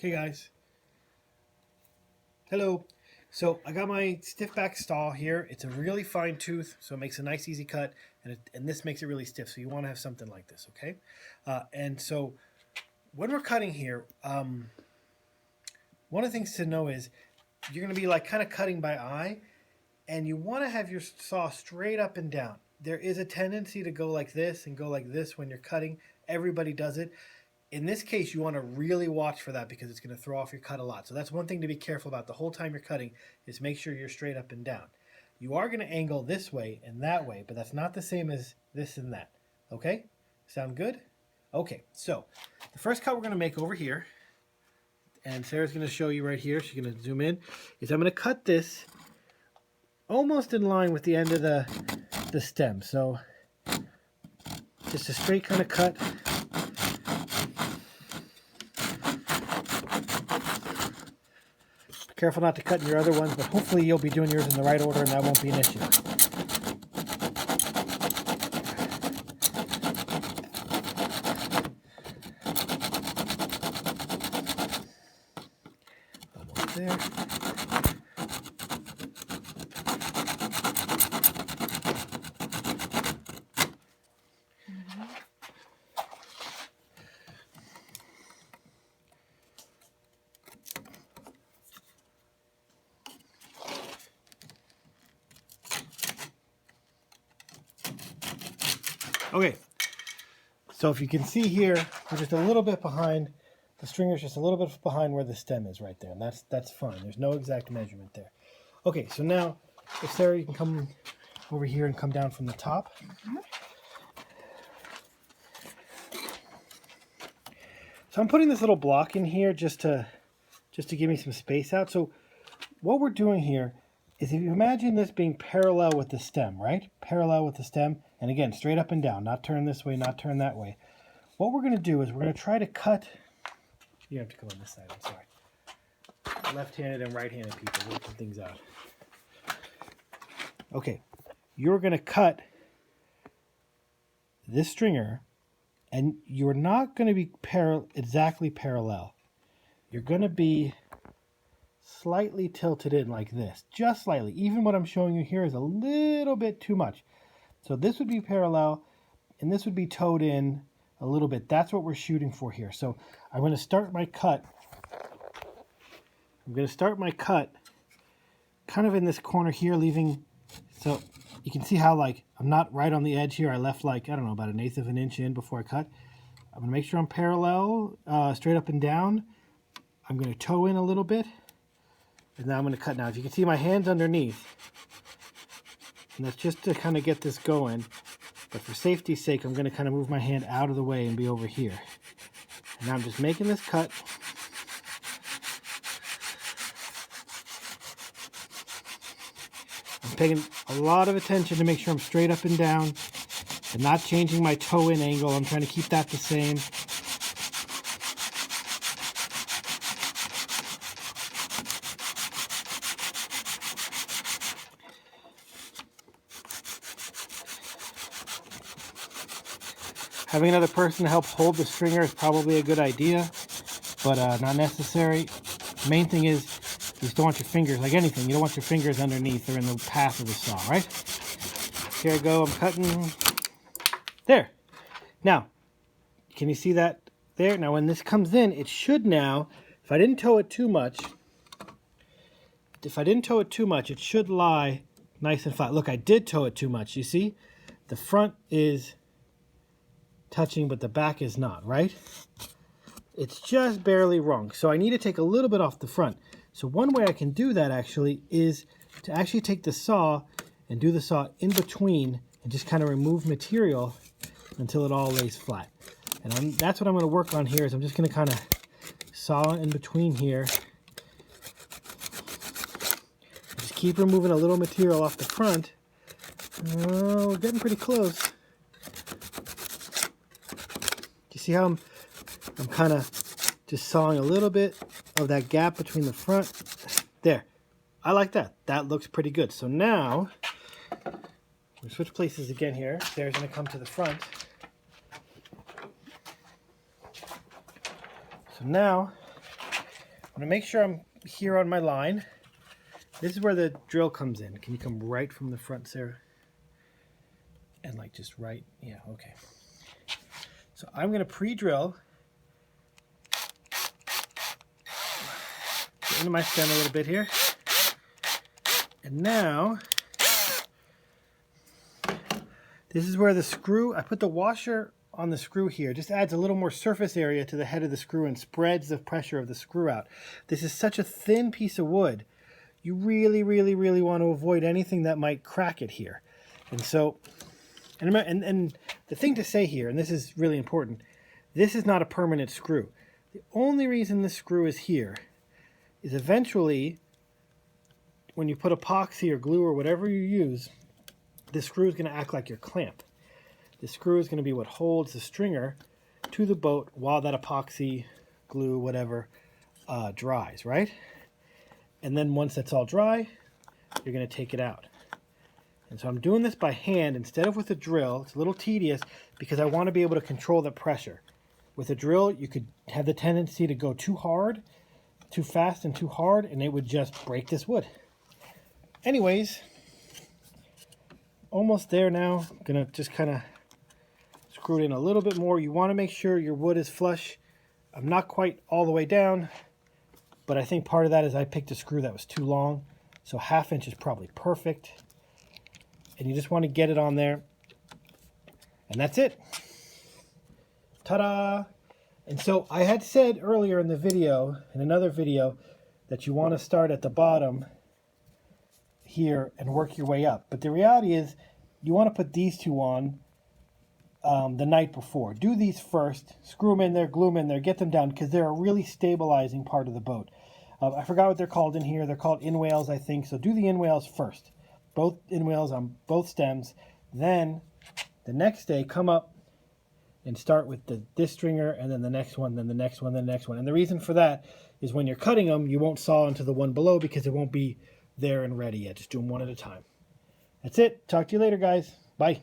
Okay guys, hello. So I got my stiff back stall here. It's a really fine tooth, so it makes a nice easy cut, and this makes it really stiff. So you want to have something like this, okay? And so when we're cutting here, one of the things to know is you're going to be like kind of cutting by eye, and you want to have your saw straight up and down. There is a tendency to go like this and go like this when you're cutting. Everybody does it. In this case, you want to really watch for that because it's going to throw off your cut a lot. So that's one thing to be careful about the whole time you're cutting is make sure you're straight up and down. You are going to angle this way and that way, but that's not the same as this and that. Okay? Sound good? Okay, so the first cut we're going to make over here, and Sarah's going to show you right here, she's going to zoom in, is I'm going to cut this almost in line with the end of the stem. So just a straight kind of cut. Careful not to cut in your other ones, but hopefully you'll be doing yours in the right order and that won't be an issue. Almost there. Okay, so if you can see here, we're just a little bit behind, the stringer's just a little bit behind where the stem is right there, and that's fine. There's no exact measurement there. Okay, so now, if Sarah, you can come over here and come down from the top. So I'm putting this little block in here just to give me some space out. So what we're doing here is, if you imagine this being parallel with the stem, right? Parallel with the stem, and again, straight up and down, not turn this way, not turn that way. What we're going to do is we're going to try to cut, you have to come on this side, I'm sorry. Left-handed and right-handed people, working things out. Okay, you're going to cut this stringer, and you're not going to be exactly parallel. You're going to be slightly tilted in like this, just slightly. Even what I'm showing you here is a little bit too much. So this would be parallel, and this would be towed in a little bit. That's what we're shooting for here. So I'm going to start my cut. I'm going to start my cut kind of in this corner here, leaving, so you can see how like I'm not right on the edge here. I left like, I don't know, about 1/8 of an inch in before I cut. I'm going to make sure I'm parallel, straight up and down. I'm going to toe in a little bit. And now I'm going to cut. Now, if you can see my hands underneath, and that's just to kind of get this going. But for safety's sake, I'm going to kind of move my hand out of the way and be over here. And now I'm just making this cut. I'm paying a lot of attention to make sure I'm straight up and down and not changing my toe-in angle. I'm trying to keep that the same. Having another person to help hold the stringer is probably a good idea, but not necessary. The main thing is you just don't want your fingers, like anything, you don't want your fingers underneath or in the path of the saw, right? Here I go, I'm cutting. There. Now, can you see that there? Now when this comes in, it should now, if I didn't toe it too much, it should lie nice and flat. Look, I did toe it too much, you see? The front is touching, but the back is not, right? It's just barely wrong. So I need to take a little bit off the front. So one way I can do that actually is to actually take the saw and do the saw in between and just kind of remove material until it all lays flat. And that's what I'm going to work on here. Is I'm just going to kind of saw in between here. Just keep removing a little material off the front. Oh, we're getting pretty close. See how I'm kind of just sawing a little bit of that gap between the front. There. I like that. That looks pretty good. So now, we switch places again here. Sarah's going to come to the front. So now, going to make sure I'm here on my line. This is where the drill comes in. Can you come right from the front, Sarah? And like just right, yeah, okay. So I'm going to pre-drill into my stem a little bit here. And now, this is where the screw, I put the washer on the screw here. Just adds a little more surface area to the head of the screw and spreads the pressure of the screw out. This is such a thin piece of wood. You really, really, really want to avoid anything that might crack it here. And so, and the thing to say here, and this is really important, this is not a permanent screw. The only reason this screw is here is eventually, when you put epoxy or glue or whatever you use, this screw is going to act like your clamp. The screw is going to be what holds the stringer to the boat while that epoxy, glue, whatever, dries, right? And then once that's all dry, you're going to take it out. And so I'm doing this by hand instead of with a drill. It's a little tedious because I want to be able to control the pressure. With a drill, you could have the tendency to go too hard, too fast and too hard, and it would just break this wood. Anyways, almost there now. I'm going to just kind of screw it in a little bit more. You want to make sure your wood is flush. I'm not quite all the way down, but I think part of that is I picked a screw that was too long. So 1/2 inch is probably perfect. And you just want to get it on there. And that's it. Ta-da! And so I had said earlier in the video, in another video, that you want to start at the bottom here and work your way up. But the reality is you want to put these two on the night before. Do these first, screw them in there, glue them in there, get them down, because they're a really stabilizing part of the boat. I forgot what they're called in here. They're called inwales, I think. So do the inwales first. Both inwales on both stems. Then the next day come up and start with this stringer, and then the next one, then the next one, then the next one. And the reason for that is when you're cutting them, you won't saw into the one below because it won't be there and ready yet. Just do them one at a time. That's it. Talk to you later, guys. Bye.